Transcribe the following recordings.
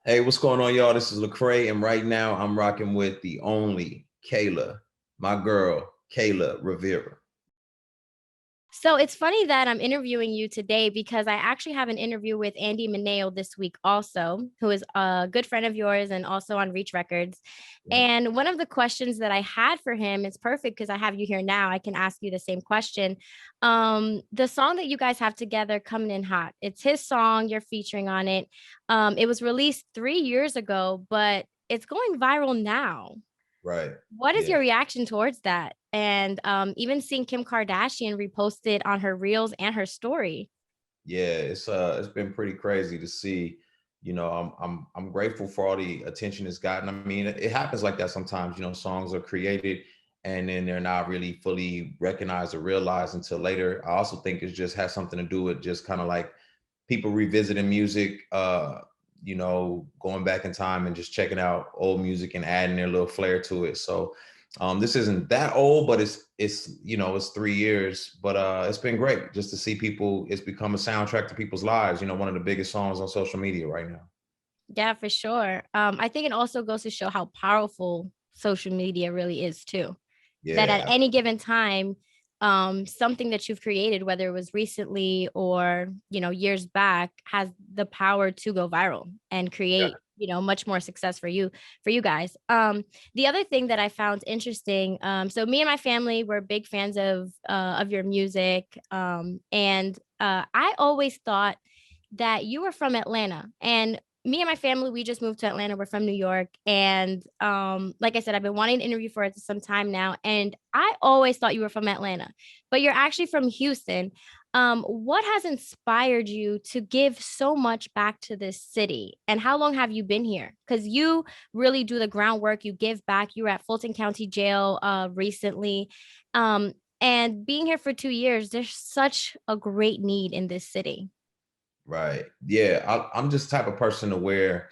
Hey, what's going on, y'all? This is Lecrae, and right now I'm rocking with the only Kayla, my girl, Kayla Rivera. So it's funny that I'm interviewing you today because I actually have an interview with Andy Mineo this week also, who is a good friend of yours and also on Reach Records. Yeah. And one of the questions that I had for him is perfect because I have you here now. I can ask you the same question. The song that you guys have together, Coming in Hot, it's his song, you're featuring on it. It was released 3 years ago, but it's going viral now. Right. What is Yeah. your reaction towards that? And even seeing Kim Kardashian repost it on her reels and her story. Yeah. It's been pretty crazy to see. I'm grateful for all the attention it's gotten. I mean, it happens like that sometimes. Songs are created and then they're not really fully recognized or realized until later. I also think it just has something to do with just kind of like people revisiting music, going back in time and just checking out old music and adding their little flair to it. So this isn't that old, but it's 3 years, but it's been great just to see people. It's become a soundtrack to people's lives. One of the biggest songs on social media right now. Yeah, for sure. I think it also goes to show how powerful social media really is too. That at Yeah. any given time, something that you've created, whether it was recently or years back, has the power to go viral and Yeah. create much more success for you guys. The other thing that I found interesting, so me and my family were big fans of your music, and I always thought that you were from Atlanta. And me and my family, we just moved to Atlanta. We're from New York. And like I said, I've been wanting to interview for it for some time now. And I always thought you were from Atlanta, but you're actually from Houston. What has inspired you to give so much back to this city? And how long have you been here? Because you really do the groundwork, you give back. You were at Fulton County Jail recently. And being here for 2 years, there's such a great need in this city. Right. Yeah. I'm just the type of person to where,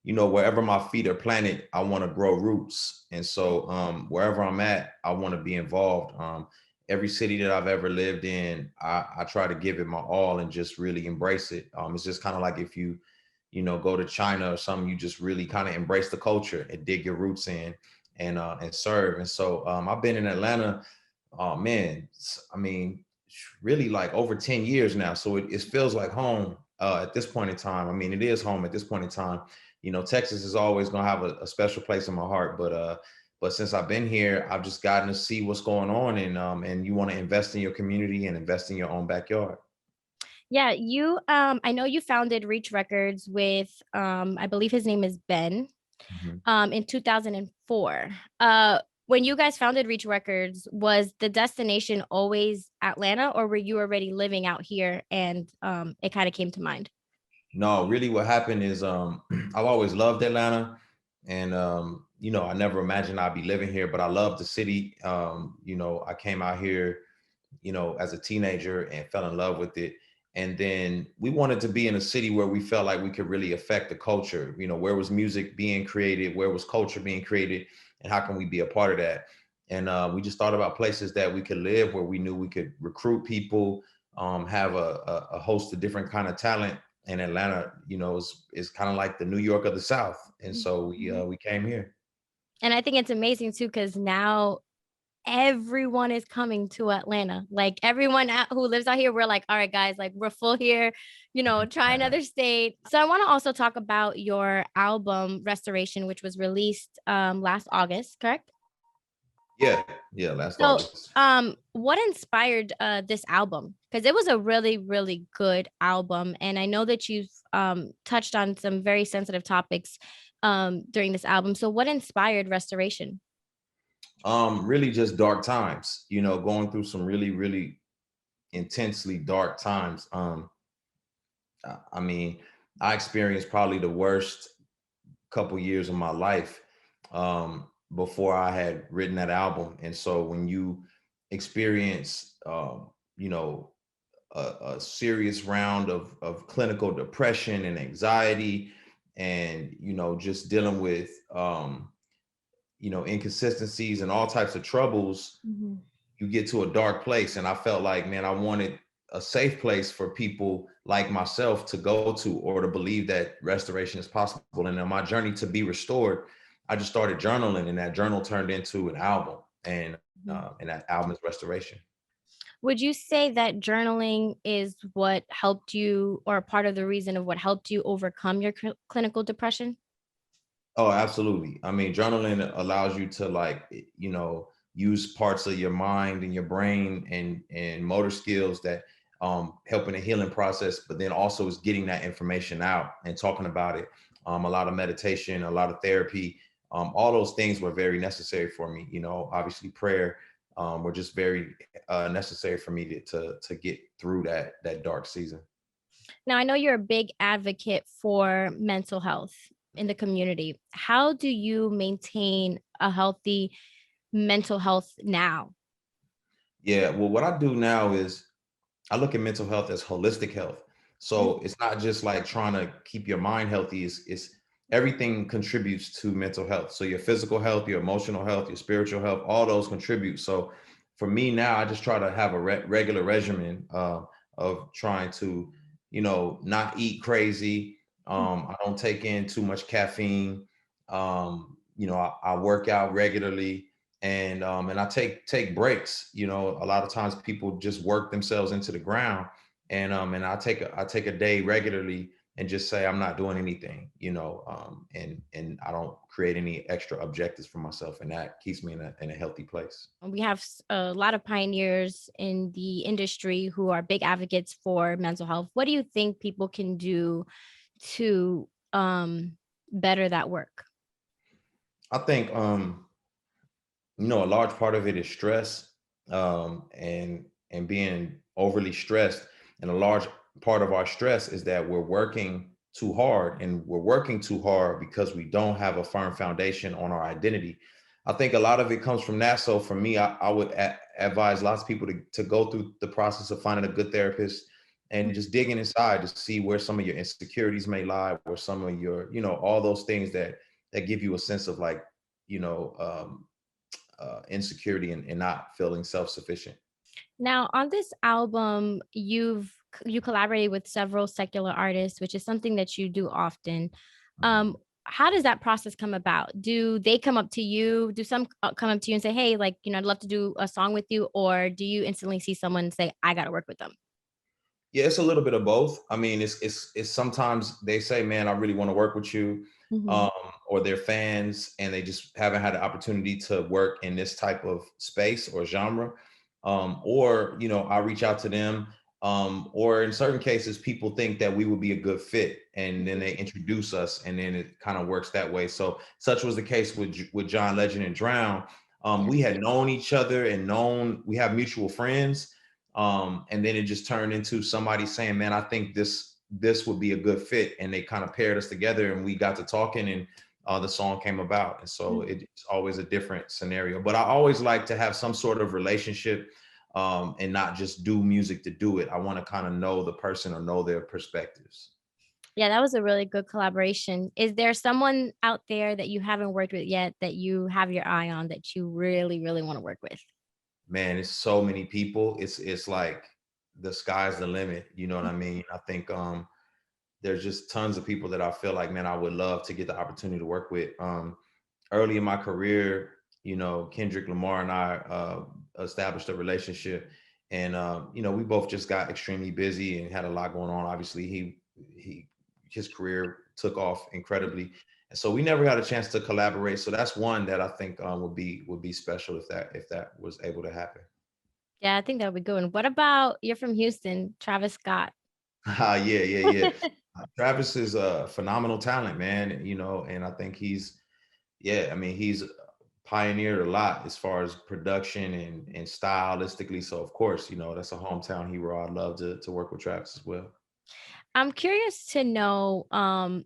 wherever my feet are planted, I want to grow roots. And so wherever I'm at, I want to be involved. Every city that I've ever lived in, I try to give it my all and just really embrace it. It's just kind of like if you go to China or something, you just really kind of embrace the culture and dig your roots in and serve. And so I've been in Atlanta, oh man, I mean, really like over 10 years now. So it feels like home at this point in time. I mean, it is home at this point in time. Texas is always gonna have a special place in my heart, but since I've been here, I've just gotten to see what's going on, and you want to invest in your community and invest in your own backyard. Yeah, you I know you founded Reach Records with I believe his name is Ben Mhm. in 2004. When you guys founded Reach Records, was the destination always Atlanta or were you already living out here and it kind of came to mind? No, really what happened is I've always loved Atlanta, and I never imagined I'd be living here, but I love the city. I came out here, as a teenager and fell in love with it. And then we wanted to be in a city where we felt like we could really affect the culture. Where was music being created? Where was culture being created? And how can we be a part of that? And we just thought about places that we could live where we knew we could recruit people, have a host of different kind of talent. And Atlanta, is kind of like the New York of the South. And so Mhm. we came here. And I think it's amazing too because now everyone is coming to Atlanta. Like everyone who lives out here, we're like, all right, guys, like we're full here, try another state. So I want to also talk about your album Restoration, which was released last August, correct? Yeah, yeah, last So August. what inspired this album? Because it was a really, really good album. And I know that you've touched on some very sensitive topics during this album. So what inspired Restoration? Really just dark times, going through some really, really intensely dark times. I mean, I experienced probably the worst couple years of my life before I had written that album. And so when you experience, you know, a serious round of clinical depression and anxiety, and just dealing with inconsistencies and all types of troubles, Mhm. you get to a dark place. And I felt like, man, I wanted a safe place for people like myself to go to or to believe that restoration is possible. And on my journey to be restored, I just started journaling, and that journal turned into an album, Mhm. and that album is Restoration. Would you say that journaling is what helped you, or part of the reason of what helped you overcome your clinical depression? Oh, absolutely. I mean, journaling allows you to use parts of your mind and your brain and motor skills that help in the healing process, but then also is getting that information out and talking about it. A lot of meditation, a lot of therapy, all those things were very necessary for me. Obviously prayer were just very necessary for me to get through that dark season. Now, I know you're a big advocate for mental health in the community. How do you maintain a healthy mental health now? Yeah, well, what I do now is I look at mental health as holistic health. Mhm. So it's not just like trying to keep your mind healthy. It's everything contributes to mental health. So your physical health, your emotional health, your spiritual health, all those contribute. So for me now, I just try to have a regular regimen of trying to, not eat crazy. I don't take in too much caffeine. I work out regularly, and I take breaks. A lot of times people just work themselves into the ground, and I take a day regularly and just say I'm not doing anything, and I don't create any extra objectives for myself, and that keeps me in a healthy place. We have a lot of pioneers in the industry who are big advocates for mental health. What do you think people can do to better that work? I think a large part of it is stress, and being overly stressed. And a large part of our stress is that we're working too hard, and we're working too hard because we don't have a firm foundation on our identity. I think a lot of it comes from that. So for me, I would advise lots of people to go through the process of finding a good therapist and just digging inside to see where some of your insecurities may lie, where some of your, all those things that give you a sense of like, you know, um, insecurity and not feeling self-sufficient. Now, on this album, you collaborated with several secular artists, which is something that you do often. Mhm. Um, how does that process come about? Do they come up to you? Do some come up to you and say, "Hey, like, I'd love to do a song with you," or do you instantly see someone and say, "I got to work with them"? Yeah, it's a little bit of both. I mean, it's sometimes they say, "Man, I really want to work with you," Mhm. um, or they're fans and they just haven't had the opportunity to work in this type of space or genre. Or I reach out to them. Or in certain cases, people think that we would be a good fit, and then they introduce us, and then it kind of works that way. So such was the case with John Legend and Drown. We Yes. had known each other and known we have mutual friends, and then it just turned into somebody saying, "Man, I think this would be a good fit," and they kind of paired us together, and we got to talking, and the song came about. And so it's always a different scenario. But I always like to have some sort of relationship, and not just do music to do it. I want to kind of know the person or know their perspectives. Yeah, that was a really good collaboration. Is there someone out there that you haven't worked with yet that you have your eye on that you really, really want to work with? Man, it's so many people. It's like the sky's the limit. You know what I mean? I think there's just tons of people that I feel like, man, I would love to get the opportunity to work with. Early in my career, Kendrick Lamar and I established a relationship, and we both just got extremely busy and had a lot going on. Obviously, he his career took off incredibly, and so we never got a chance to collaborate. So that's one that I think would be special if that was able to happen. Yeah, I think that would be good. And what about you're from Houston, Travis Scott? Yeah, yeah, yeah. Travis is a phenomenal talent, man. And I think yeah, I mean, he's pioneered a lot as far as production and stylistically. So of course, that's a hometown hero. I'd love to work with Travis as well. I'm curious to know,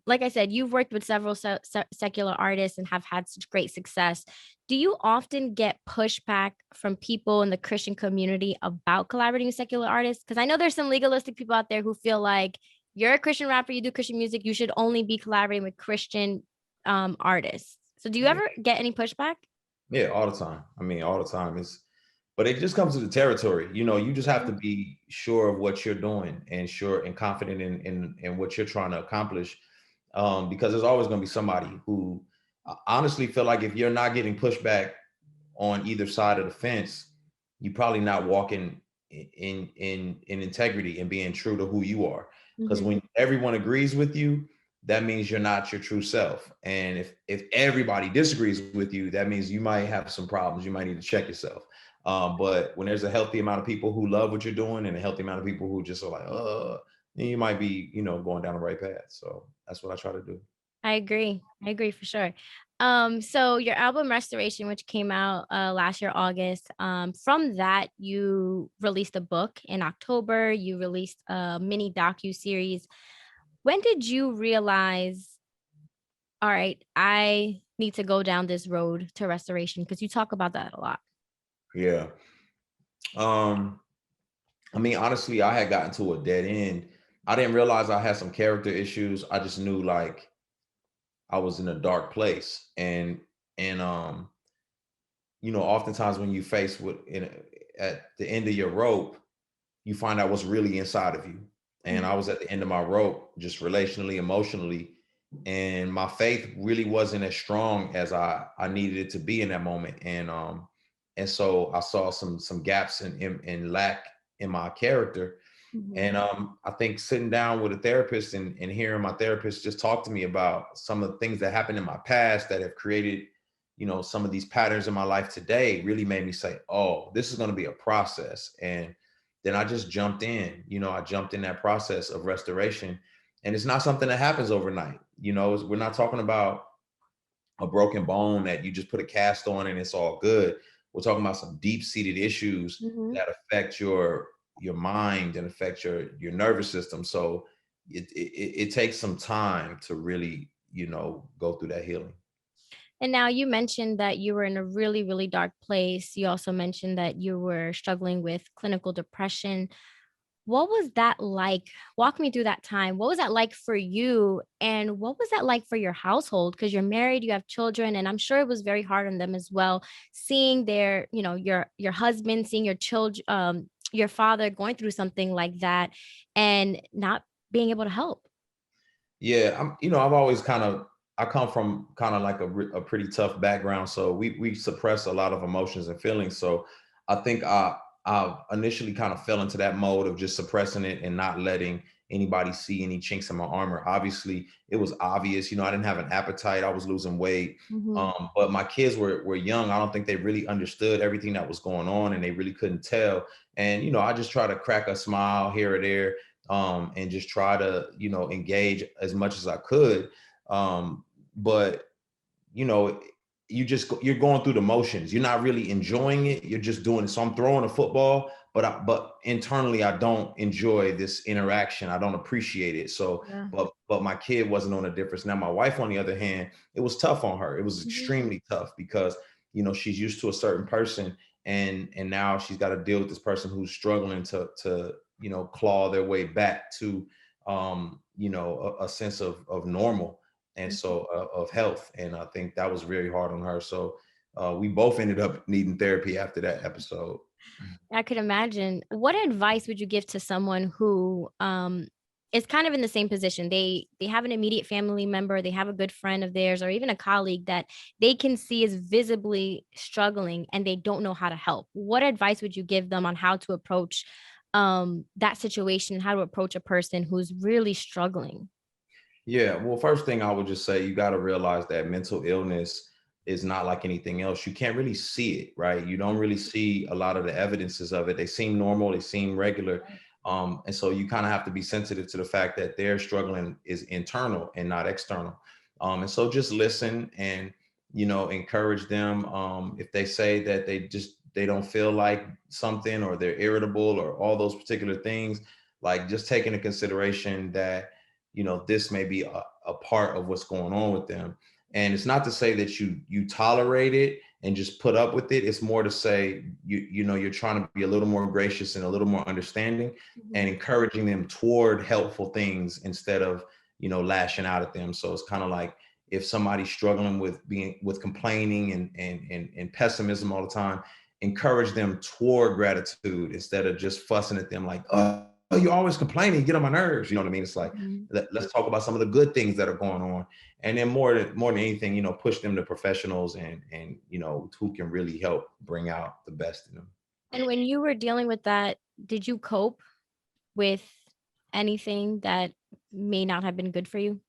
like I said, you've worked with several secular artists and have had such great success. Do you often get pushback from people in the Christian community about collaborating with secular artists? Because I know there's some legalistic people out there who feel like you're a Christian rapper, you do Christian music, you should only be collaborating with Christian artists. So do you Yeah, ever get any pushback? yeah, all the time. I mean, all the time. But it just comes to the territory. You just have Mhm, to be sure of what you're doing and sure and confident in what you're trying to accomplish. Because there's always going to be somebody who I honestly feel like if you're not getting pushback on either side of the fence, you're probably not walking in integrity and being true to who you are. Because mhm. when everyone agrees with you, that means you're not your true self. And if everybody disagrees with you, that means you might have some problems. You might need to check yourself. But when there's a healthy amount of people who love what you're doing and a healthy amount of people who just are like, then you might be, going down the right path. So that's what I try to do. I agree. I agree for sure. So your album Restoration, which came out last year, August, from that you released a book in October. You released a mini docu series. When did you realize, all right, I need to go down this road to restoration? Because you talk about that a lot. Yeah. Um, I mean, honestly, I had gotten to a dead end. I didn't realize I had some character issues. I just knew like I was in a dark place. And oftentimes when you face at the end of your rope, you find out what's really inside of you. And I Mhm, was at the end of my rope, just relationally, emotionally, and my faith really wasn't as strong as I needed it to be in that moment. And so I saw some gaps in lack in my character. mhm, And I think sitting down with a therapist and hearing my therapist just talk to me about some of the things that happened in my past that have created, some of these patterns in my life today really made me say, oh, this is going to be a process. And then I just jumped in. I jumped in that process of restoration. And it's not something that happens overnight. We're not talking about a broken bone that you just put a cast on and it's all good. We're talking about some deep-seated issues mhm. that affect your mind and affect your nervous system. So it takes some time to really, go through that healing. And now you mentioned that you were in a really, really dark place. You also mentioned that you were struggling with clinical depression. What was that like? Walk me through that time. What was that like for you? And what was that like for your household? Because you're married, you have children, and I'm sure it was very hard on them as well. Seeing their, your husband, seeing your children, your father going through something like that and not being able to help. Yeah, I've always I come from kind of like a pretty tough background, so we suppress a lot of emotions and feelings. So I think I initially kind of fell into that mode of just suppressing it and not letting anybody see any chinks in my armor. Obviously, it was obvious. I didn't have an appetite. I was losing weight. Mhm, But my kids were young. I don't think they really understood everything that was going on, and they really couldn't tell. And I just try to crack a smile here or there, and just try to engage as much as I could. But you know you're going through the motions. You're not really enjoying it. You're just doing it. So I'm throwing a football, but internally I don't enjoy this interaction. I don't appreciate it. So yeah. but my kid wasn't on a difference. Now my wife, on the other hand, it was tough on her. It was Mhm, extremely tough because she's used to a certain person, and now she's got to deal with this person who's struggling to claw their way back to a sense of normal, and mhm. so of health. And I think that was very hard on her. So we both ended up needing therapy after that episode. I could imagine. What advice would you give to someone who is kind of in the same position? They have an immediate family member, they have a good friend of theirs, or even a colleague that they can see is visibly struggling and they don't know how to help. What advice would you give them on how to approach that situation, how to approach a person who's really struggling? Yeah, well, first thing I would just say, you got to realize that mental illness is not like anything else. You can't really see it, right? You don't really see a lot of the evidences of it. They seem normal, they seem regular. And so you kind of have to be sensitive to the fact that their struggling is internal and not external. And so just listen and, encourage them. If they say that they don't feel like something, or they're irritable, or all those particular things, like just take into consideration that this may be a part of what's going on with them. And it's not to say that you tolerate it and just put up with it. It's more to say you're trying to be a little more gracious and a little more understanding, and Mhm, encouraging them toward helpful things instead of lashing out at them. So it's kind of like, if somebody's struggling with complaining and pessimism all the time, encourage them toward gratitude instead of just fussing at them like, oh, you're always complaining, get on my nerves. You know what I mean? It's like, Mhm. let's talk about some of the good things that are going on. And then more than anything, push them to professionals and who can really help bring out the best in them. And when you were dealing with that, did you cope with anything that may not have been good for you?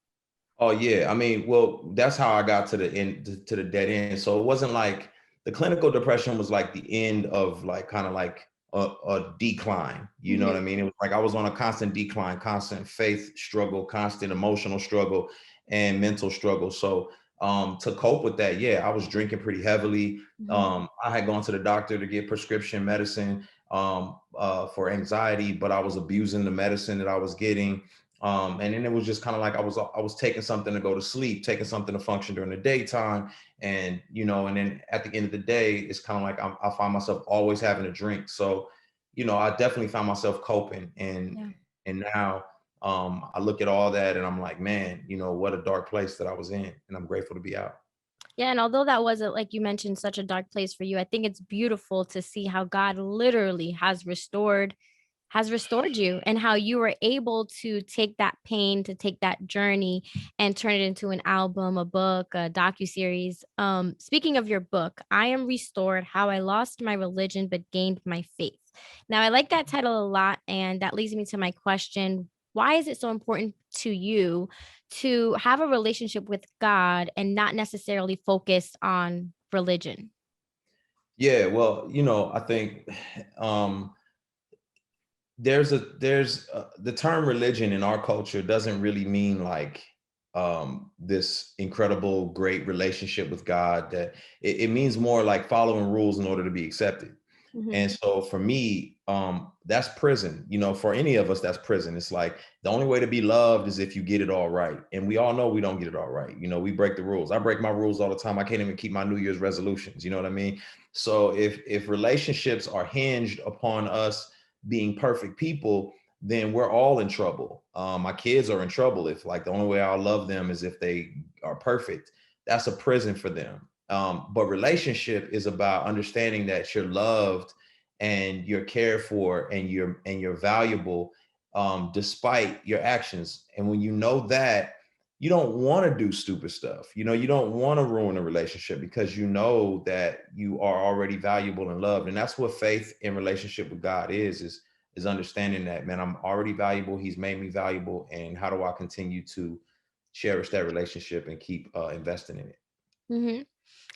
Oh yeah, I mean, well, that's how I got to the end, to the dead end. So it wasn't like the clinical depression was like the end of like kind of like a decline. You know what I Mhm. mean? It was like I was on a constant decline, constant faith struggle, constant emotional struggle, and mental struggle. So to cope with that, yeah, I was drinking pretty heavily. Mhm. I had gone to the doctor to get prescription medicine for anxiety, but I was abusing the medicine that I was getting. And then it was just kind of like I was taking something to go to sleep, taking something to function during the daytime, and then at the end of the day, it's kind of like I find myself always having a drink. So, I definitely found myself coping, and Yeah. and now I look at all that and I'm like, man, what a dark place that I was in, and I'm grateful to be out. Yeah, and although that wasn't, like you mentioned, such a dark place for you, I think it's beautiful to see how God literally has restored you and how you were able to take that pain, to take that journey and turn it into an album, a book, a docuseries. Speaking of your book, I Am Restored: How I Lost My Religion But Gained My Faith. Now, I like that title a lot, and that leads me to my question. Why is it so important to you to have a relationship with God and not necessarily focus on religion? Yeah, well, I think um there's the term religion in our culture doesn't really mean like this incredible great relationship with God. That it means more like following rules in order to be accepted. Mhm. And so for me, that's prison. For any of us, that's prison. It's like the only way to be loved is if you get it all right. And we all know we don't get it all right. We break the rules. I break my rules all the time. I can't even keep my New Year's resolutions. You know what I mean? So if relationships are hinged upon us being perfect people, then we're all in trouble. My kids are in trouble if like the only way I'll love them is if they are perfect. That's a prison for them. But relationship is about understanding that you're loved and you're cared for and you're valuable despite your actions. And when you know that, you don't want to do stupid stuff. You don't want to ruin a relationship because you know that you are already valuable and loved. And that's what faith in relationship with God is understanding that, man, I'm already valuable. He's made me valuable. And how do I continue to cherish that relationship and keep investing in it? Mhm.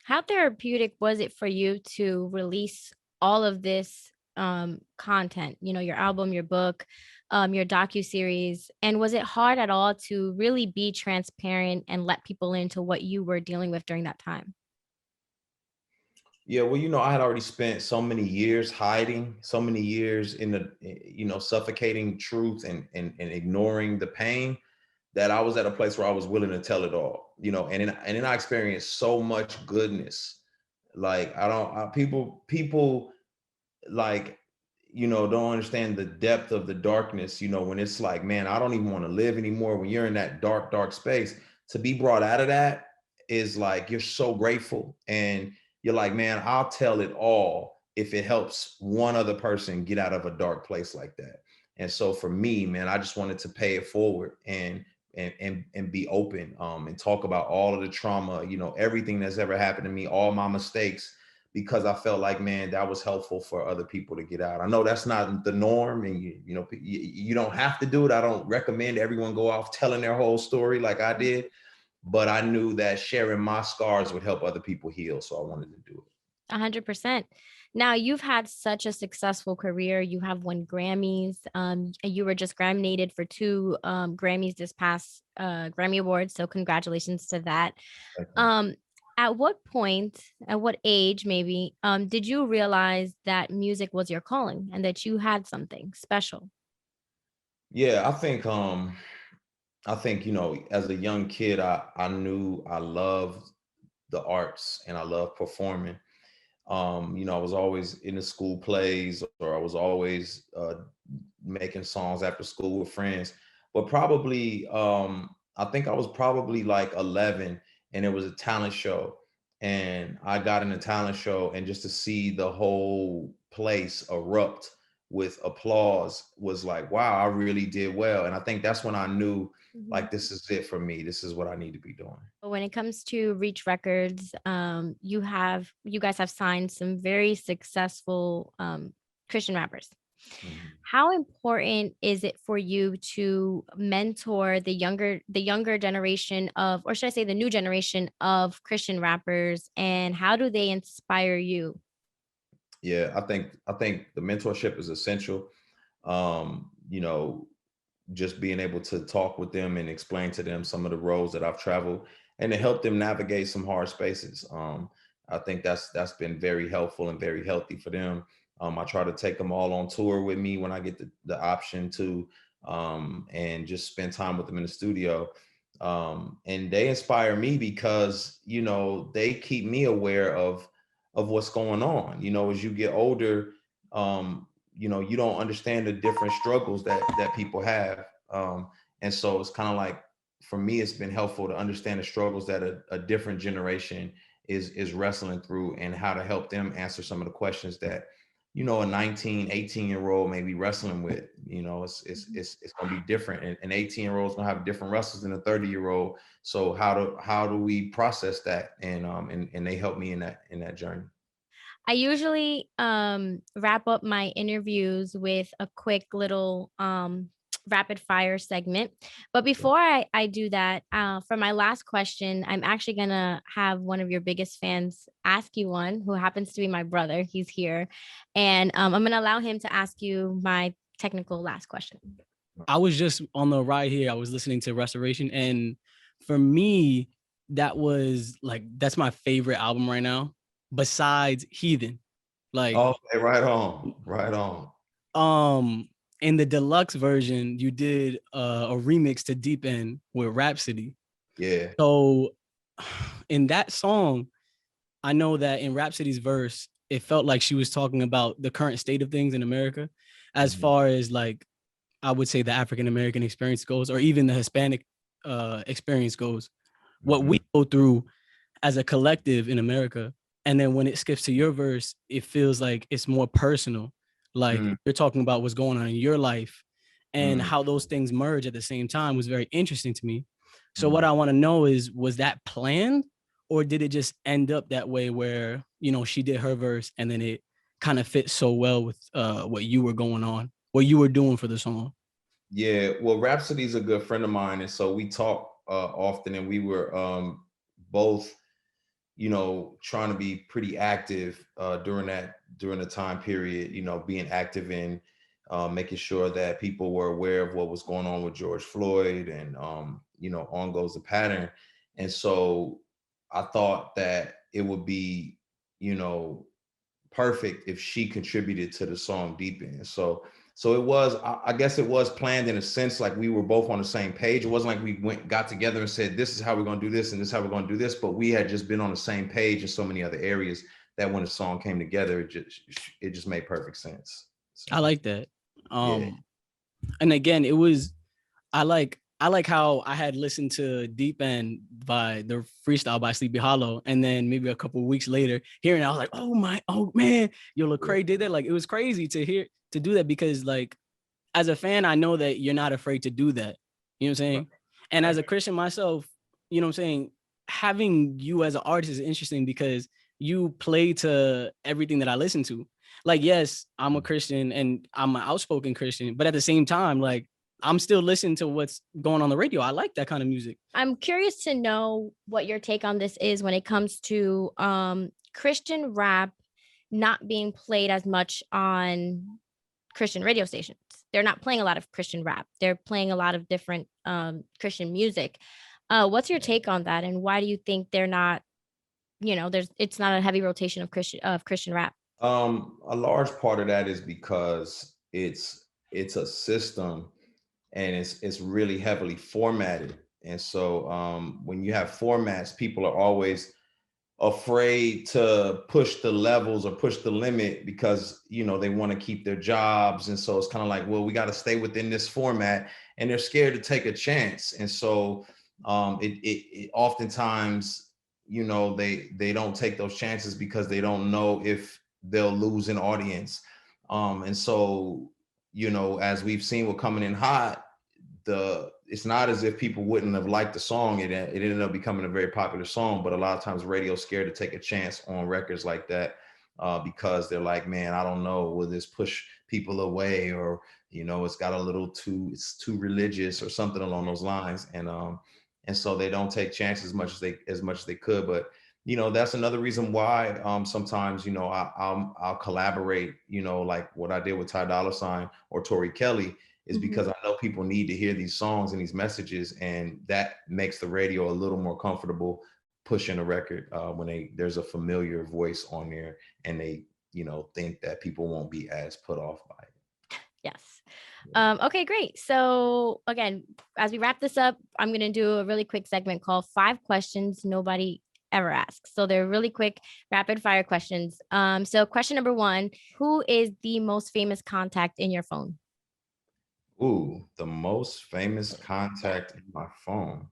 How therapeutic was it for you to release all of this content? Your album, your book, your docu-series, and was it hard at all to really be transparent and let people into what you were dealing with during that time? Yeah, well, I had already spent so many years hiding, so many years in suffocating truth and ignoring the pain that I was at a place where I was willing to tell it all, and then I experienced so much goodness. Like people like don't understand the depth of the darkness, when it's like, man, I don't even want to live anymore. When you're in that dark space, to be brought out of that is like you're so grateful, and you're like, man, I'll tell it all if it helps one other person get out of a dark place like that. And so for me, man, I just wanted to pay it forward and be open, and talk about all of the trauma, everything that's ever happened to me, all my mistakes, because I felt like, man, that was helpful for other people to get out. I know that's not the norm, and you don't have to do it. I don't recommend everyone go off telling their whole story like I did, but I knew that sharing my scars would help other people heal, so I wanted to do it. 100%. Now, you've had such a successful career. You have won Grammys. You were just Grammy-nominated for 2 Grammys this past Grammy Awards. So, congratulations to that. Thank you. Um, at what point, at what age, maybe, did you realize that music was your calling and that you had something special? Yeah, I think as a young kid, I knew I loved the arts and I loved performing. I was always in the school plays, or I was always making songs after school with friends. But probably, I think I was probably like 11, and it was a talent show. and I got in a talent show, and just to see the whole place erupt with applause was like, wow, I really did well. And I think that's when I knew, Mhm. like, this is it for me. This is what I need to be doing. But when it comes to Reach Records, you guys have signed some very successful Christian rappers. Mhm. How important is it for you to mentor the younger generation of, or should I say the new generation of Christian rappers, and how do they inspire you? Yeah, I think the mentorship is essential. You know, just being able to talk with them and explain to them some of the roads that I've traveled, and to help them navigate some hard spaces. I think that's been very helpful and very healthy for them. I try to take them all on tour with me when I get the option to, and just spend time with them in the studio. And they inspire me because, they keep me aware of what's going on. As you get older, you don't understand the different struggles that people have. And so it's kind of like, for me, it's been helpful to understand the struggles that a different generation is wrestling through, and how to help them answer some of the questions that, a 19, 18-year-old may be wrestling with. Mhm. It's going to be different. An 18-year-old is going to have different wrestles than a 30-year-old. So how do we process that? And they help me in that journey. I usually wrap up my interviews with a quick little rapid fire segment. But Okay. before I do that, for my last question, I'm actually going to have one of your biggest fans ask you one, who happens to be my brother. He's here. And I'm going to allow him to ask you my technical last question. I was just on the ride here. I was listening to Restoration, and for me, that's my favorite album right now, besides Heathen. Like, Okay, right on, right on. um, in the deluxe version, you did a remix to Deep End with Rhapsody. Yeah. So, in that song, I know that in Rhapsody's verse, it felt like she was talking about the current state of things in America, as Mhm. far as like I would say the African American experience goes, or even the Hispanic experience goes. What Mhm. we go through as a collective in America, and then when it skips to your verse, it feels like it's more personal. Like Mm, you're talking about what's going on in your life, and mm, how those things merge at the same time was very interesting to me. So what mm. I want to know is, was that planned, or did it just end up that way where she did her verse and then it kind of fit so well with what you were going on, what you were doing for the song? Yeah, well, Rhapsody's a good friend of mine, and so we talk often, and we were both, trying to be pretty active during the time period. Being active in making sure that people were aware of what was going on with George Floyd, and on goes the pattern. And so I thought that it would be, you know, perfect if she contributed to the song Deep End. So it was, I guess it was planned in a sense, like we were both on the same page. It wasn't like we got together and said, this is how we're going to do this and this is how we're going to do this, but we had just been on the same page in so many other areas that when the song came together, it just made perfect sense. I So like that. yeah. And again, it was I like how I had listened to Deep End by the freestyle by Sleepy Hollow, and then maybe a couple of weeks later, hearing it, I was like, oh man, yo, Yeah. Lecrae did that. Like, it was crazy to do that, because like as a fan, I know that you're not afraid to do that. You know what I'm Right. saying? And Right. as a Christian myself, you know what I'm saying, having you as an artist is interesting because you play to everything that I listen to. Like, yes, I'm a Christian and I'm an outspoken Christian, but at the same time, like, I'm still listening to what's going on the radio. I like that kind of music. I'm curious to know what your take on this is when it comes to Christian rap not being played as much on Christian radio stations. They're not playing a lot of Christian rap. They're playing a lot of different Christian music. What's your take on that, and why do you think they're not? It's not a heavy rotation of Christian rap. A large part of that is because it's a system, and it's really heavily formatted. And so when you have formats, people are always afraid to push the levels or push the limit because they want to keep their jobs. And so it's kind of like, well, we got to stay within this format, and they're scared to take a chance. And so it oftentimes you know, they don't take those chances because they don't know if they'll lose an audience. And so, you know, as we've seen with Coming in Hot, it's not as if people wouldn't have liked the song. It ended up becoming a very popular song, but a lot of times radio's scared to take a chance on records like that, because they're like, man, I don't know, will this push people away, or, you know, it's got a little it's too religious or something along those lines. And so they don't take chances as much as they could. But, you know, that's another reason why sometimes, you know, I'll collaborate, you know, like what I did with Ty Dolla $ign or Tori Kelly, is because I know people need to hear these songs and these messages, and that makes the radio a little more comfortable pushing a record when there's a familiar voice on there, and they, you know, think that people won't be as put off by it. Yes. Okay, great. So again, as we wrap this up, I'm going to do a really quick segment called 5 questions nobody ever asks. So they're really quick, rapid fire questions. So question number 1, who is the most famous contact in your phone? Ooh, the most famous contact in my phone.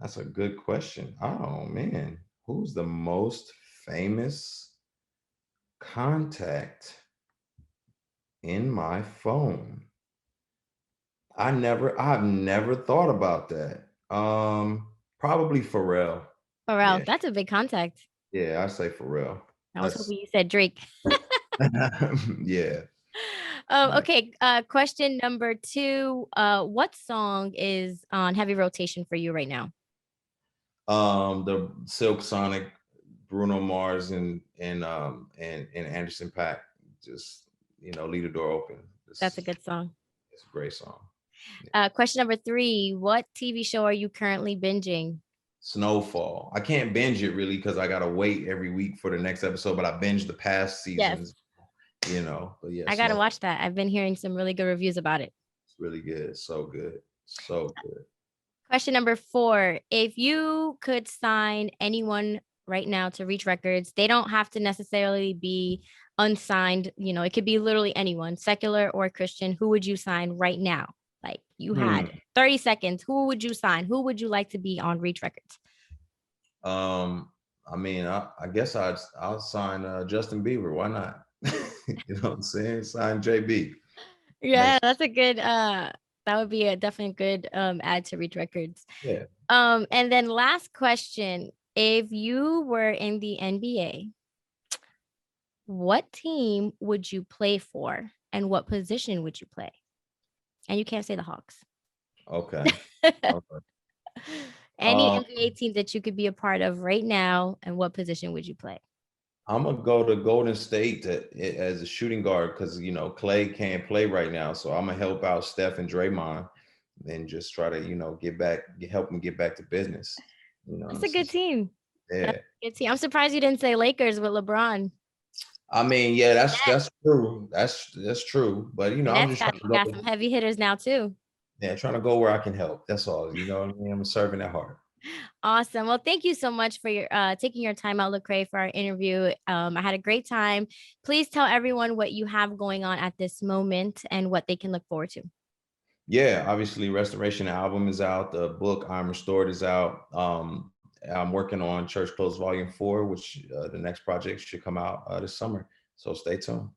That's a good question. Oh man, who's the most famous contact in my phone? I've never thought about that. Probably Pharrell. Pharrell, Yeah, that's a big contact. yeah, I say Pharrell. I was That's hoping you said Drake. yeah. Okay, question number 2. What song is on heavy rotation for you right now? The Silk Sonic, Bruno Mars, and Anderson .Paak. Just, you know, Leave the Door Open. That's a good song. It's a great song. Question number 3. What TV show are you currently binging? Snowfall. I can't binge it really because I gotta wait every week for the next episode, but I binged the past seasons, you know. But yeah, I gotta watch that. I've been hearing some really good reviews about it. It's really good. So good. So good. Question number 4. If you could sign anyone right now to Reach Records, they don't have to necessarily be unsigned. You know, it could be literally anyone, secular or Christian. Who would you sign right now? Like you had 30 seconds. Who would you sign? Who would you like to be on Reach Records? I mean, I guess I'll sign Justin Bieber. Why not? You know what I'm saying? Sign JB. Yeah, that's a good that would be a definitely good add to Reach Records. Yeah. And then last question. If you were in the NBA, what team would you play for and what position would you play? And you can't say the Hawks. Okay. Okay. Any NBA team that you could be a part of right now, and what position would you play? I'm gonna go to Golden State as a shooting guard because, you know, Clay can't play right now, so I'm gonna help out Steph and Draymond, and just try to, you know, help them get back to business. You know, That's a good team. Yeah, That's a good team. I'm surprised you didn't say Lakers with LeBron. I mean, yeah, that's true. That's true. But, you know, I'm just trying to got some heavy hitters now too. Yeah, trying to go where I can help. That's all. You know what I mean? I'm serving at heart. Awesome. Well, thank you so much for your taking your time out, Lecrae, for our interview. I had a great time. Please tell everyone what you have going on at this moment and what they can look forward to. Yeah, obviously, Restoration album is out. The book I'm Restored is out. I'm working on Church Clothes Volume 4, which the next project should come out this summer. So stay tuned.